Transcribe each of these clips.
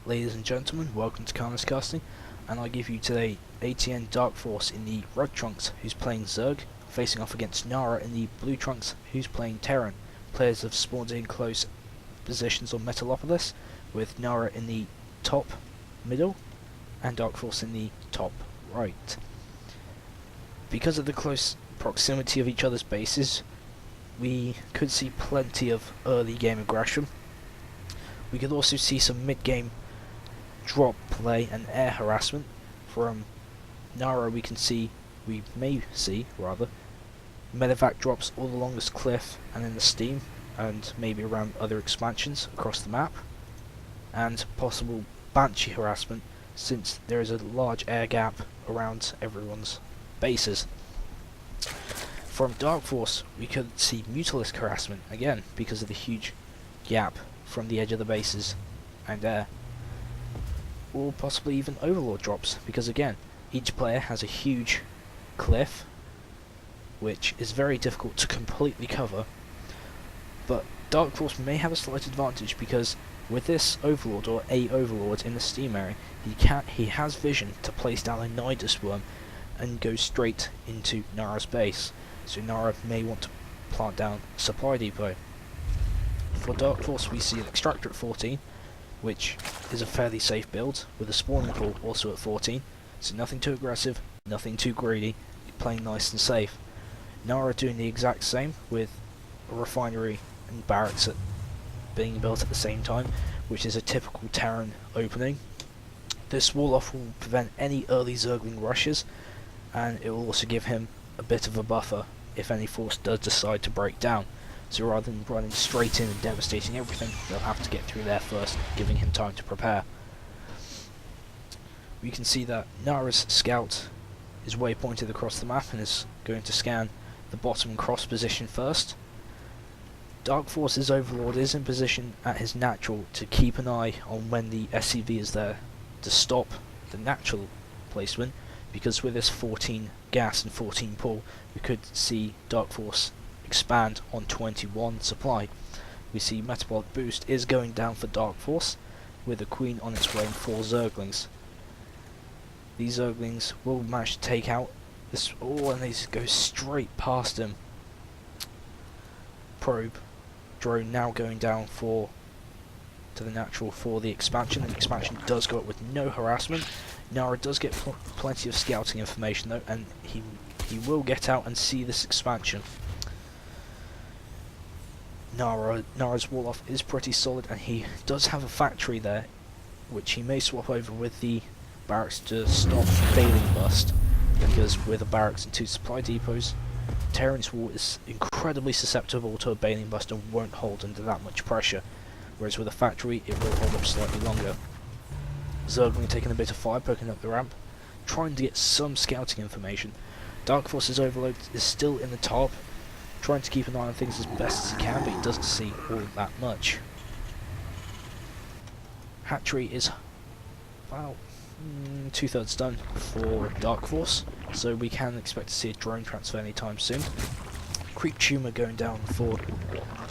Ladies and gentlemen, welcome to Karma's Casting, and I give you today aTnDarkForce in the red trunks, who's playing Zerg, facing off against NaRa in the blue trunks, who's playing Terran. Players have spawned in close positions on Metalopolis, with NaRa in the top middle, and DarkForce in the top right. Because of the close proximity of each other's bases, we could see plenty of early game aggression. We could also see some mid-game drop play and air harassment. From NaRa we may see medevac drops all along this cliff and in the steam, and maybe around other expansions across the map, and possible banshee harassment since there is a large air gap around everyone's bases. From DarkForce we could see Metalopolis harassment again because of the huge gap from the edge of the bases and air, or possibly even Overlord drops, because again each player has a huge cliff which is very difficult to completely cover. But DarkForce may have a slight advantage because with this Overlord or a Overlord in the steam area, he has vision to place down a Nidus worm and go straight into NaRa's base, so NaRa may want to plant down a supply depot. For DarkForce we see an Extractor at 14, which is a fairly safe build, with a spawning pool also at 14, so nothing too aggressive, nothing too greedy, playing nice and safe. NaRa doing the exact same, with a refinery and barracks being built at the same time, which is a typical Terran opening. This wall-off will prevent any early Zergling rushes, and it will also give him a bit of a buffer if any force does decide to break down. So rather than running straight in and devastating everything, they'll have to get through there first, giving him time to prepare. We can see that NaRa's scout is waypointed across the map and is going to scan the bottom and cross position first. DarkForce's Overlord is in position at his natural to keep an eye on when the SCV is there to stop the natural placement, because with this 14 gas and 14 pull, we could see DarkForce expand on 21 supply. We see Metabolic Boost is going down for DarkForce, with a Queen on its way and 4 Zerglings. These Zerglings will manage to take out this, and they go straight past him. Probe drone now going down to the natural for the expansion. The expansion does go up with no harassment. NaRa does get plenty of scouting information though, and he will get out and see this expansion. NaRa's wall-off is pretty solid, and he does have a factory there, which he may swap over with the barracks to stop Baling Bust, because with a barracks and 2 supply depots, Terran's wall is incredibly susceptible to a Baling Bust and won't hold under that much pressure, whereas with a factory it will hold up slightly longer. Zergling taking a bit of fire, poking up the ramp, trying to get some scouting information. DarkForce's Overload is still in the top, trying to keep an eye on things as best as he can, but he doesn't see all that much. Hatchery is about 2/3 done for DarkForce, so we can expect to see a drone transfer anytime soon. Creep Tumor going down for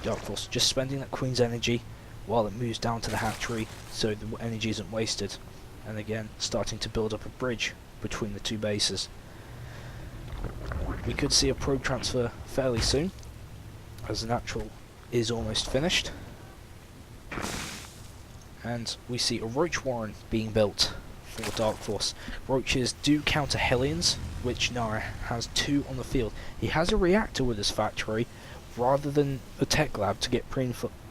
DarkForce, just spending that Queen's energy while it moves down to the hatchery so the energy isn't wasted, and again starting to build up a bridge between the 2 bases. We could see a probe transfer fairly soon, as the natural is almost finished, and we see a Roach Warren being built for DarkForce. Roaches do counter Hellions, which NaRa has 2 on the field. He has a reactor with his factory rather than a tech lab to get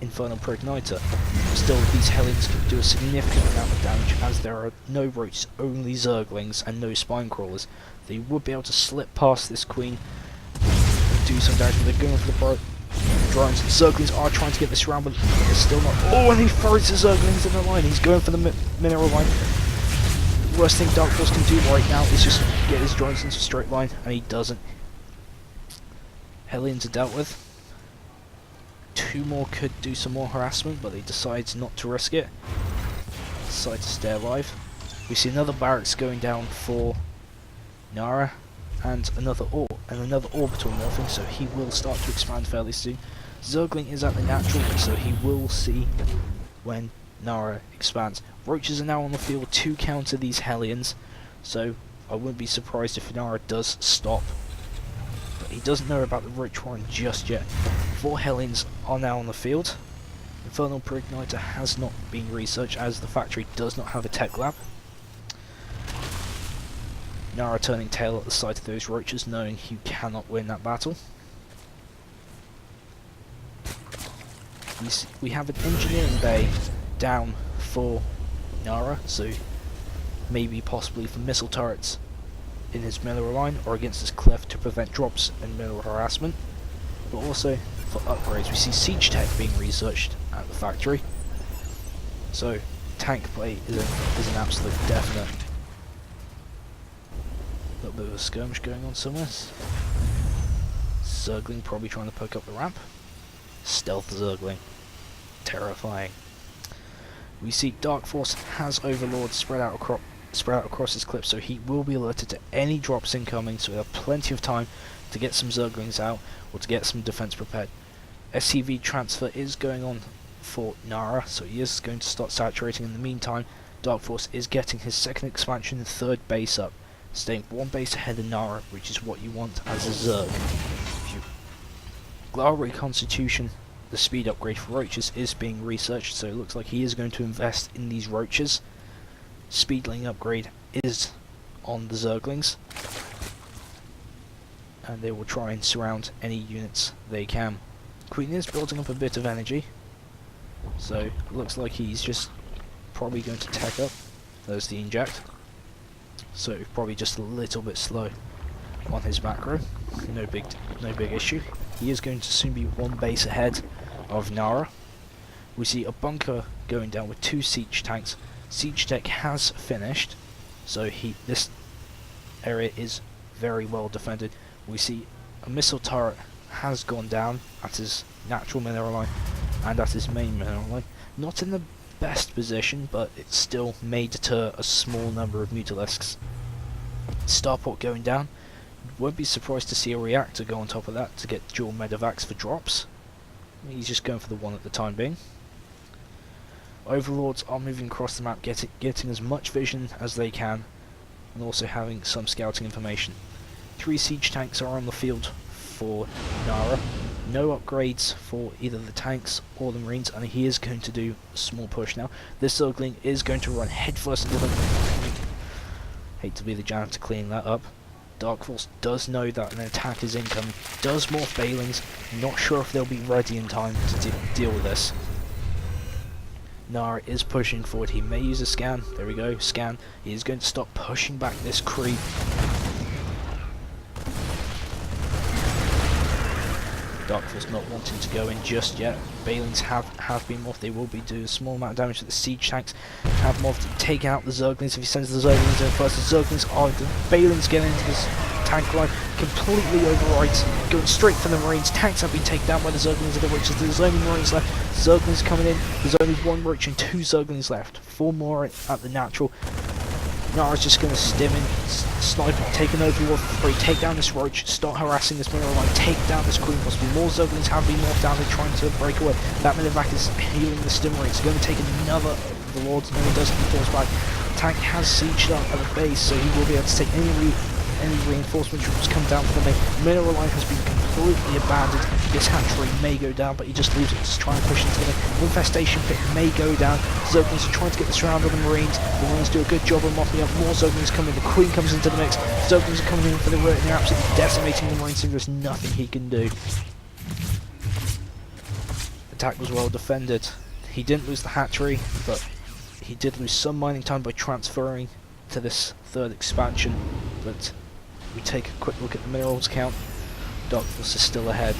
Infernal Preigniter. Still, these Hellions can do a significant amount of damage, as there are no Roaches, only Zerglings and no Spine Crawlers. They would be able to slip past this Queen and do some damage, but they're going for the drones. Zerglings are trying to get this round, but they're still not. Oh, and he throws the Zerglings in the line. He's going for the mineral line. Worst thing DarkForce can do right now is just get his drones into a straight line, and he doesn't. Hellions are dealt with. 2 more could do some more harassment, but they decide not to risk it. Decide to stay alive. We see another barracks going down for NaRa, and another orbital morphing, so he will start to expand fairly soon. Zergling is at the natural, so he will see when NaRa expands. Roaches are now on the field to counter these Hellions, so I wouldn't be surprised if NaRa does stop. But he doesn't know about the Roach Warren just yet. 4 Hellions are now on the field. Infernal Preigniter has not been researched as the factory does not have a tech lab. NaRa turning tail at the sight of those roaches, knowing he cannot win that battle. We have an engineering bay down for NaRa, so maybe possibly for missile turrets in his mineral line or against his cliff to prevent drops and mineral harassment, but also for upgrades. We see siege tech being researched at the factory, so tank play is an absolute definite. A little bit of a skirmish going on somewhere. Zergling probably trying to poke up the ramp. Stealth Zergling. Terrifying. We see DarkForce has Overlord spread out across his clip, so he will be alerted to any drops incoming, so we have plenty of time to get some Zerglings out or to get some defense prepared. SCV transfer is going on for NaRa, so he is going to start saturating. In the meantime, DarkForce is getting his second expansion and third base up, staying 1 base ahead of NaRa, which is what you want as a Zerg. Glar Reconstitution, the speed upgrade for roaches, is being researched, so it looks like he is going to invest in these roaches. Speedling upgrade is on the Zerglings, and they will try and surround any units they can. Queen is building up a bit of energy, so it looks like he's just probably going to tech up. There's the inject, so probably just a little bit slow on his macro. No big issue. He is going to soon be 1 base ahead of NaRa. We see a bunker going down with 2 siege tanks. Siege tech has finished, so this area is very well defended. We see a missile turret has gone down at his natural mineral line and at his main mineral line. Not in the best position, but it still may deter a small number of Mutalisks. Starport going down. Won't be surprised to see a reactor go on top of that to get dual medevacs for drops. He's just going for the one at the time being. Overlords are moving across the map, getting as much vision as they can, and also having some scouting information. 3 siege tanks are on the field for NaRa. No upgrades for either the tanks or the marines, and he is going to do a small push now. This Zergling is going to run headfirst into them. Hate to be the janitor cleaning that up. DarkForce does know that an attack is incoming, does morph Balings, not sure if they'll be ready in time to deal with this. NaRa is pushing forward, he may use a scan, there we go, scan. He is going to stop pushing back this creep. DarkForce not wanting to go in just yet. Balings have been morphed, they will be doing a small amount of damage to the siege tanks. Have morphed to take out the Zerglings. If he sends the Zerglings in first, the Zerglings are the Balings getting into this tank line, completely overwrites, going straight for the Marines. Tanks have been taken down by the Zerglings and the Roaches. There's only Marines left. Zerglings coming in. There's only 1 Roach and 2 Zerglings left. 4 more at the natural. NaRa's just going to stim in, snipe it, take an Overlord for free, take down this Roach, start harassing this mineral line, take down this Queen. Possibly more Zerglings have been morphed down, they're trying to break away. That medevac is healing the stim rates. Going to take another Overlord. No, he doesn't, he falls back. Tank has sieged up at the base, so he will be able to take any reinforcement troops come down for the main. Mineral line has been completely abandoned. This hatchery may go down, but he just leaves it to try and push into the main. Infestation pit may go down. Zerglings are trying to get the surround on the Marines. The Marines do a good job of mopping up. More Zerglings come in. The Queen comes into the mix. Zerglings are coming in for the root, and they're absolutely decimating the Marines, so there's nothing he can do. Attack was well defended. He didn't lose the hatchery, but he did lose some mining time by transferring to this 3rd expansion. But we take a quick look at the minerals count. DarkForce is still ahead.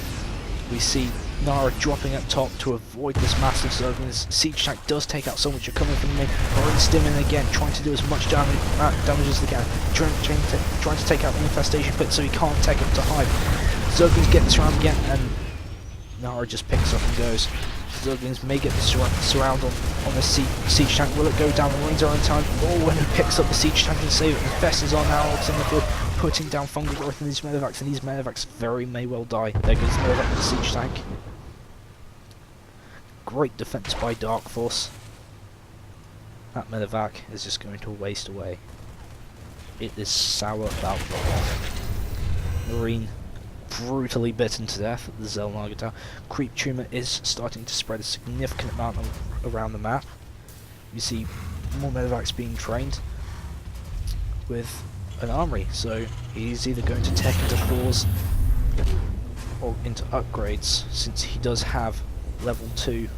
We see NaRa dropping up top to avoid this massive Zergling. This siege tank does take out some which are coming from the main. Marines stimming again, trying to do as much damage as they can. Trying to take out the infestation pit so he can't take it to hide. Zerglings get this round again, and NaRa just picks up and goes. Zerglings may get the surround on the siege tank. Will it go down? The Marines are in time. Oh, when he picks up the siege tank and save it. Infestors are now in the field, putting down fungal growth in these medevacs, and these medevacs very may well die. There goes the medevac with the siege tank. Great defense by DarkForce. That medevac is just going to waste away. It is sour about the Marine brutally bitten to death at the Zelnaga Tower. Creep tumor is starting to spread a significant amount around the map. You see more medevacs being trained with an armory, so he's either going to tech into 4s or into upgrades, since he does have level 2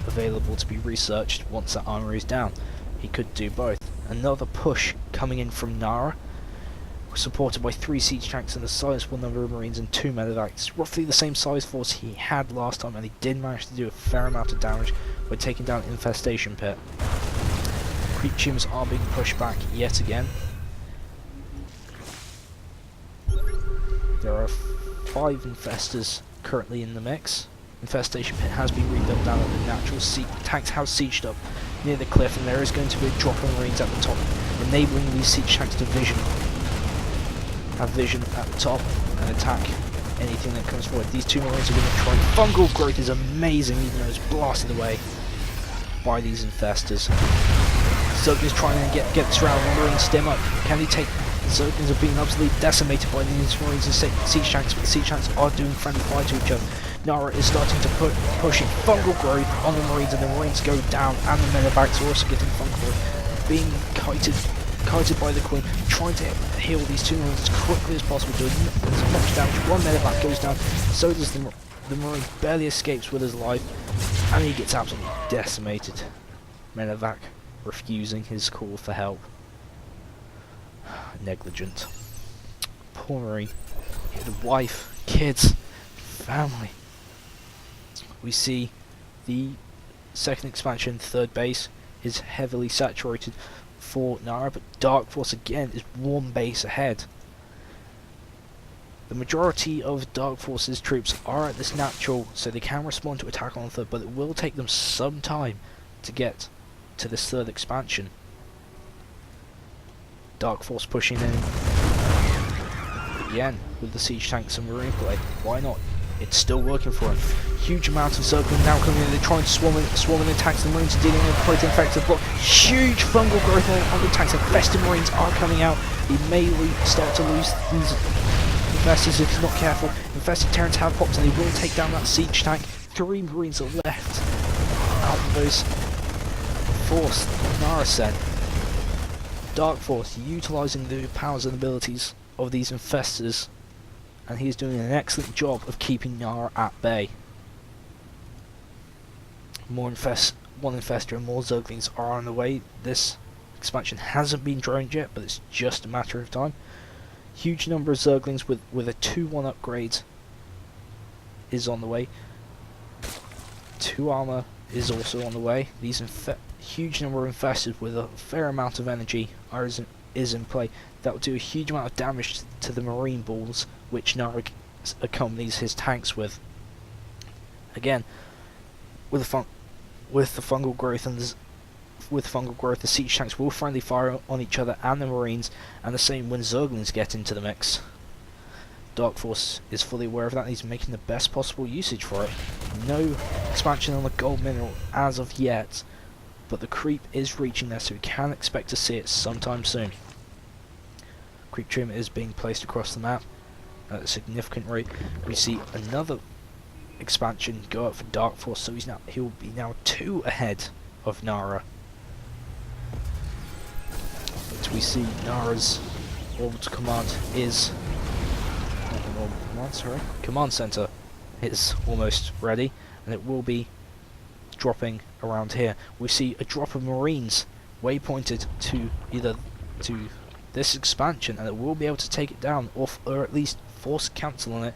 available to be researched once that armory is down. He could do both. Another push coming in from NaRa, supported by 3 siege tanks and a sizable number of marines and 2 medevacs, roughly the same size force he had last time, and he did manage to do a fair amount of damage by taking down Infestation Pit. Creep tumors are being pushed back yet again. There are 5 infestors currently in the mix. Infestation Pit has been rebuilt down at the natural tanks have sieged up near the cliff, and there is going to be a drop of marines at the top, enabling these siege tanks to have vision at the top and attack anything that comes forward. These 2 marines are going to try. Fungal growth is amazing, even though it's blasted away by these infestors. Zerglings trying to get this round. Marines stem up. Can they take? Zerglings are being absolutely decimated by these marines and siege tanks, but the siege tanks are doing friendly fire to each other. NaRa is starting to pushing fungal growth on the marines, and the marines go down, and the medevacs are also getting fungal growth, being kited by the Queen, trying to heal these 2 marines as quickly as possible, doing as much damage. 1 medevac goes down, so does the marine, barely escapes with his life, and he gets absolutely decimated. Medevac refusing his call for help. Negligent. Poor marine. He had a wife, kids, family. We see the second expansion, 3rd base, is heavily saturated for NaRa, but DarkForce again is 1 base ahead. The majority of DarkForce's troops are at this natural, so they can respond to attack on the 3rd, but it will take them some time to get to this 3rd expansion. DarkForce pushing in again with the siege tanks and marine play. Why not? It's still working for him. Huge amount of Zerglings now coming in. They're trying to swarm in the tanks. The marines are dealing with quite infected block. Huge fungal growth on the tanks. Infested marines are coming out. He may start to lose these infestors if he's not careful. Infested Terrans have popped, and they will take down that siege tank. 3 marines are left out of those force NaRa sent. DarkForce utilising the powers and abilities of these infestors, and he's doing an excellent job of keeping NaRa at bay. One infestor and more Zerglings are on the way. This expansion hasn't been droned yet, but it's just a matter of time. Huge number of Zerglings with a 2-1 upgrade is on the way. 2 armor is also on the way. These huge number of infestors with a fair amount of energy is in play. That will do a huge amount of damage to the marine balls, which NaRa accompanies his tanks with. Again, with the fungal growth the siege tanks will friendly fire on each other and the marines, and the same when Zerglings get into the mix. DarkForce is fully aware of that, and he's making the best possible usage for it. No expansion on the gold mineral as of yet, but the creep is reaching there, so we can expect to see it sometime soon. Creep trim is being placed across the map at a significant rate. We see another expansion go up for DarkForce, so he'll be now 2 ahead of NaRa. But we see NaRa's orbital command is command center is almost ready, and it will be dropping around here. We see a drop of marines waypointed to this expansion, and it will be able to take it down, or at least force cancel on it,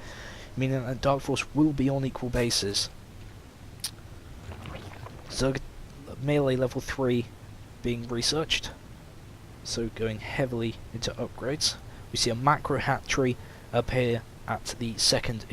meaning that DarkForce will be on equal bases. Zerg melee level 3 being researched, so going heavily into upgrades. We see a macro hatchery appear at the second